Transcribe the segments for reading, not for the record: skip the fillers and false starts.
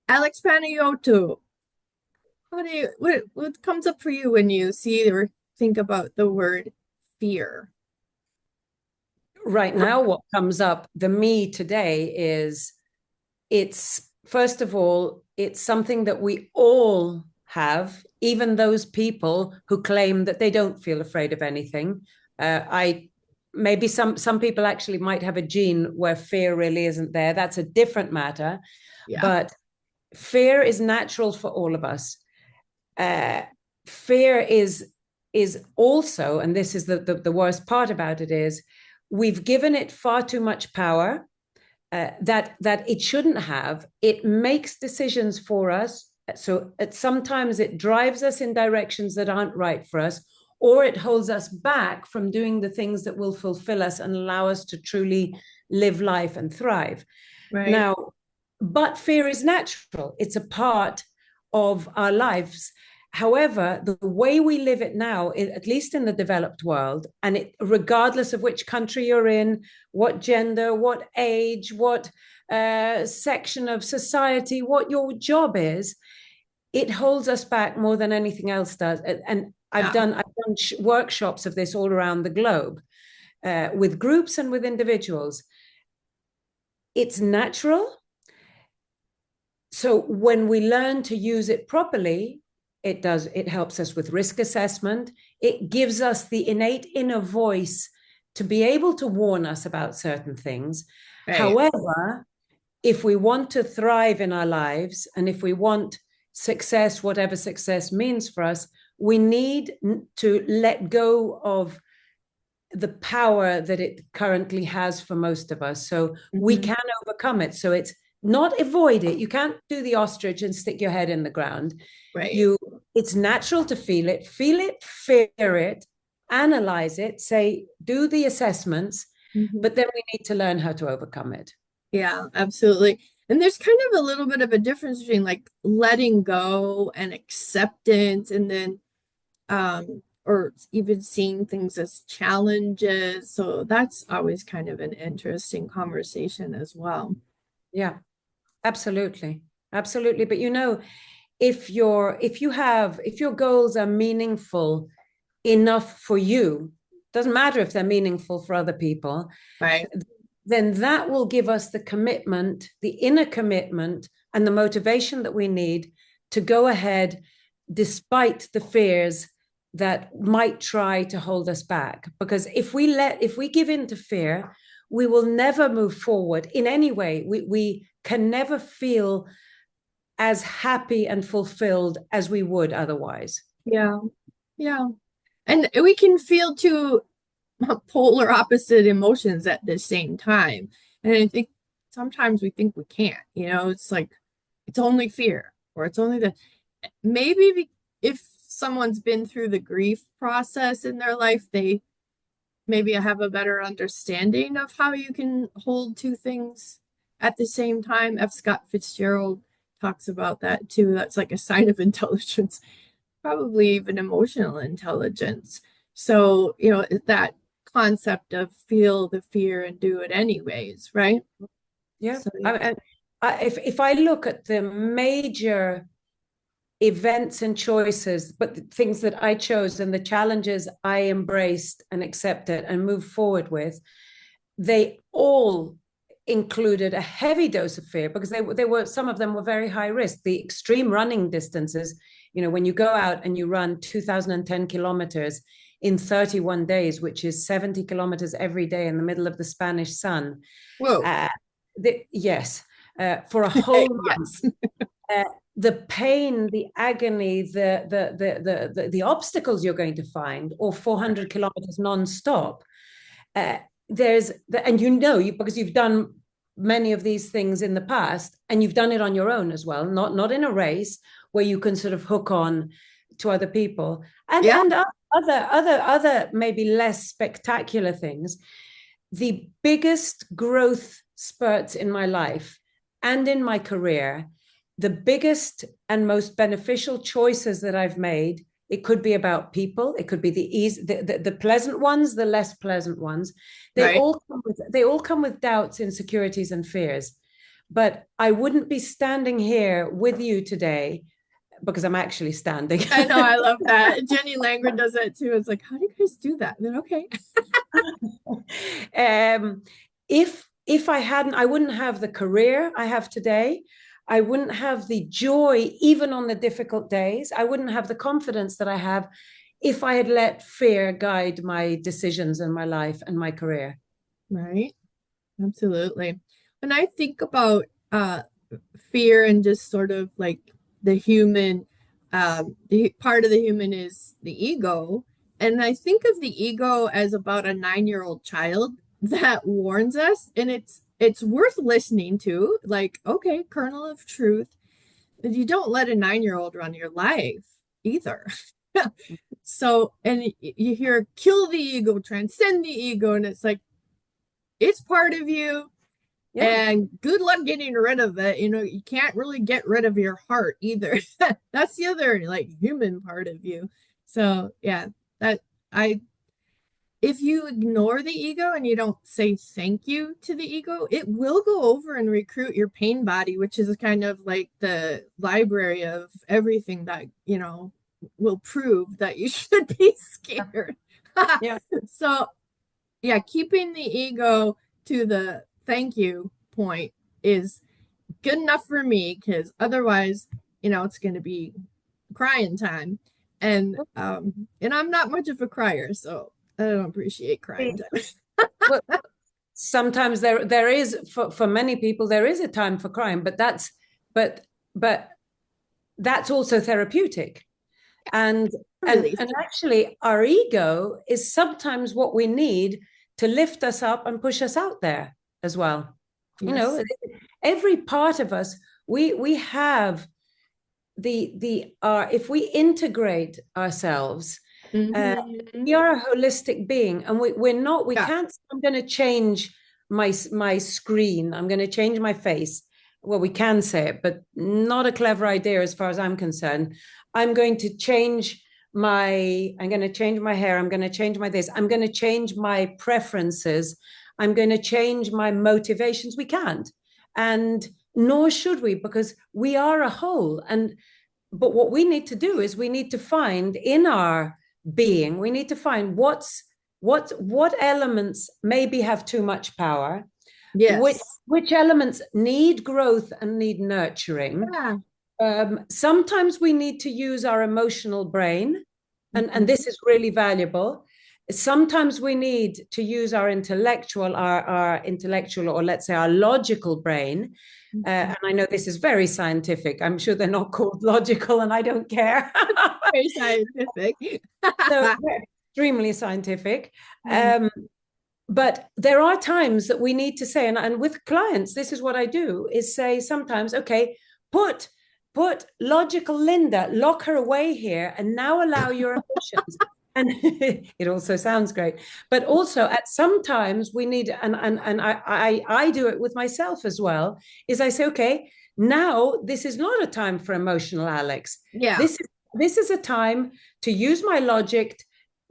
Alex Panayotou, what comes up for you when you see or think about the word fear? Right now, what comes up, the me today is it's first of all, it's something that we all have, even those people who claim that they don't feel afraid of anything. I maybe some people actually might have a gene where fear really isn't there. That's a different matter, Yeah. but fear is natural for all of us. Uh, Fear is also, and this is the worst part about it, is we've given it far too much power that it shouldn't have. It makes decisions for us. So sometimes it drives us in directions that aren't right for us, or it holds us back from doing the things that will fulfill us and allow us to truly live life and thrive. Right. Now, but fear is natural, it's a part of our lives. However, the way we live it now, at least in the developed world, and regardless of which country you're in, what gender, what age, what section of society, what your job is, it holds us back more than anything else does. And I've Yeah. done workshops of this all around the globe with groups and with individuals. It's natural. So when we learn to use it properly, it helps us with risk assessment. It gives us the innate inner voice to be able to warn us about certain things. Right. However, if we want to thrive in our lives and if we want success, whatever success means for us, we need to let go of the power that it currently has for most of us. So we Hmm. can overcome it. So it's not avoid it. You can't do the ostrich and stick your head in the ground. Right. You, it's natural to feel it, fear it, analyze it, say, do the assessments, Hmm. but then we need to learn how to overcome it. Yeah, absolutely. And there's kind of a little bit of a difference between like letting go and acceptance and then or even seeing things as challenges. So that's always kind of an interesting conversation as well. Yeah, absolutely. Absolutely. But if your goals are meaningful enough for you, doesn't matter if they're meaningful for other people, Right. then that will give us the commitment, the inner commitment, and the motivation that we need to go ahead despite the fears that might try to hold us back. Because if we give in to fear, we will never move forward in any way. We can never feel as happy and fulfilled as we would otherwise. Yeah. Yeah. And we can feel two polar opposite emotions at the same time. And I think sometimes we think we can't, it's like it's only fear or it's only the if someone's been through the grief process in their life, they maybe have a better understanding of how you can hold two things at the same time. F. Scott Fitzgerald talks about that too. That's like a sign of intelligence, probably even emotional intelligence. So, that concept of feel the fear and do it anyways, right? Yeah. So, yeah. If I look at the major events and choices, but the things that I chose and the challenges I embraced and accepted and moved forward with, they all included a heavy dose of fear because they were some of them were very high risk. The extreme running distances, when you go out and you run 2010 kilometers in 31 days, which is 70 kilometers every day in the middle of the Spanish sun. Whoa. Uh, yes, for a whole month. Yes. Uh, the pain, the agony, the obstacles you're going to find, or 400 kilometers non-stop. Uh, and because you've done many of these things in the past, and you've done it on your own as well, not in a race where you can sort of hook on to other people, and Yeah. other maybe less spectacular things. The biggest growth spurts in my life and in my career, the biggest and most beneficial choices that I've made, it could be about people, it could be the pleasant ones, the less pleasant ones. Right. They all come with doubts, insecurities, and fears. but I wouldn't be standing here with you today because I'm actually standing. I know, I love that. Jenny Langren does that too. It's like, how do you guys do that? And then, okay. um, if I hadn't, I wouldn't have the career I have today. I wouldn't have the joy, even on the difficult days. I wouldn't have the confidence that I have if I had let fear guide my decisions in my life and my career. Right. Absolutely. When I think about fear and just sort of like the human, the part of the human is the ego. And I think of the ego as about a 9-year-old child that warns us, and it's worth listening to. Like, okay, kernel of truth. But you don't let a 9-year-old run your life either. So, and you hear kill the ego, transcend the ego, and it's like it's part of you Yeah. and good luck getting rid of it. You know, you can't really get rid of your heart either. That's the other like human part of you. So yeah, that I if you ignore the ego and you don't say thank you to the ego, it will go over and recruit your pain body, which is kind of like the library of everything that, will prove that you should be scared. Yeah. So yeah, keeping the ego to the thank you point is good enough for me because otherwise, it's going to be crying time, and I'm not much of a crier, so I don't appreciate crying time. Well, sometimes there is for many people there is a time for crime, but but that's also therapeutic. And Release. and actually our ego is sometimes what we need to lift us up and push us out there as well. You Yes. know, every part of us, we have the if we integrate ourselves, uh, Mm-hmm. we are a holistic being, and we Yeah. can't say, I'm going to change my screen, I'm going to change my face. Well, we can say it, but not a clever idea as far as I'm concerned. I'm going to change I'm going to change my hair, I'm going to change my this, I'm going to change my preferences, I'm going to change my motivations. We can't, and nor should we, because we are a whole. And but what we need to do is we need to find in our being, we need to find what elements maybe have too much power, which Yes. which elements need growth and need nurturing. Yeah. Sometimes we need to use our emotional brain, and Mm-hmm. this is really valuable. Sometimes we need to use our intellectual, or let's say our logical brain. Mm-hmm. And I know this is very scientific. I'm sure they're not called logical, and I don't care. Very scientific. So they're extremely scientific. Mm. Um, but there are times that we need to say, and with clients, this is what I do, is say sometimes, okay, put logical Linda, lock her away here, and now allow your emotions. And it also sounds great, but also at sometimes we need, and I do it with myself as well, is I say, okay, now this is not a time for emotional Alex. Yeah. This is a time to use my logic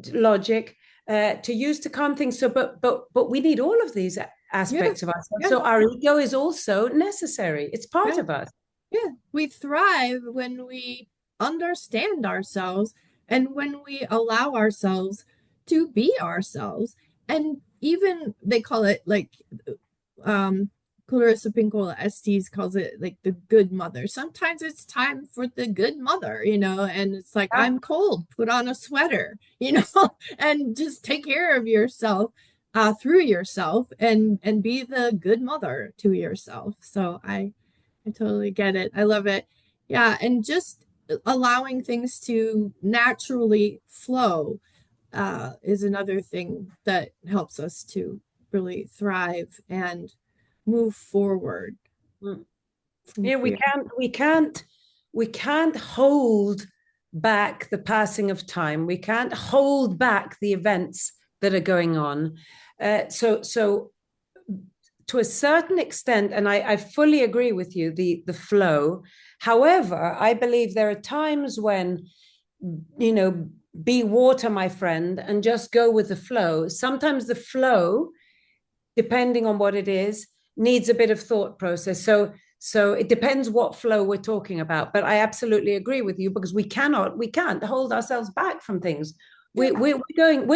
to use to calm things. So, but we need all of these Yeah. aspects of ourselves. Yeah. So our ego is also necessary. It's part Yeah. of us. Yeah, we thrive when we understand ourselves and when we allow ourselves to be ourselves. And even they call it like um Clarissa Pinkola Estes calls it like the good mother. Sometimes it's time for the good mother, and it's like Yeah. I'm cold, put on a sweater, and just take care of yourself through yourself and be the good mother to yourself. So I totally get it. I love it. Yeah, and just allowing things to naturally flow is another thing that helps us to really thrive and move forward Mm. from Yeah, fear. we can't hold back the passing of time. We can't hold back the events that are going on. So to a certain extent, and I fully agree with you, the flow. However, I believe there are times when, be water, my friend, and just go with the flow. Sometimes the flow, depending on what it is, needs a bit of thought process. So it depends what flow we're talking about. But I absolutely agree with you, because we can't hold ourselves back from things. We're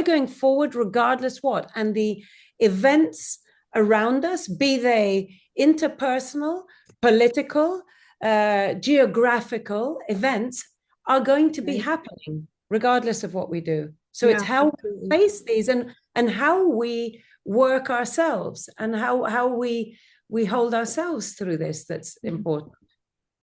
going forward regardless what. And the events around us, be they interpersonal, political, geographical events, are going to be happening regardless of what we do. So it's Yeah, how we absolutely. face these, and how we work ourselves, and how we hold ourselves through this, that's important.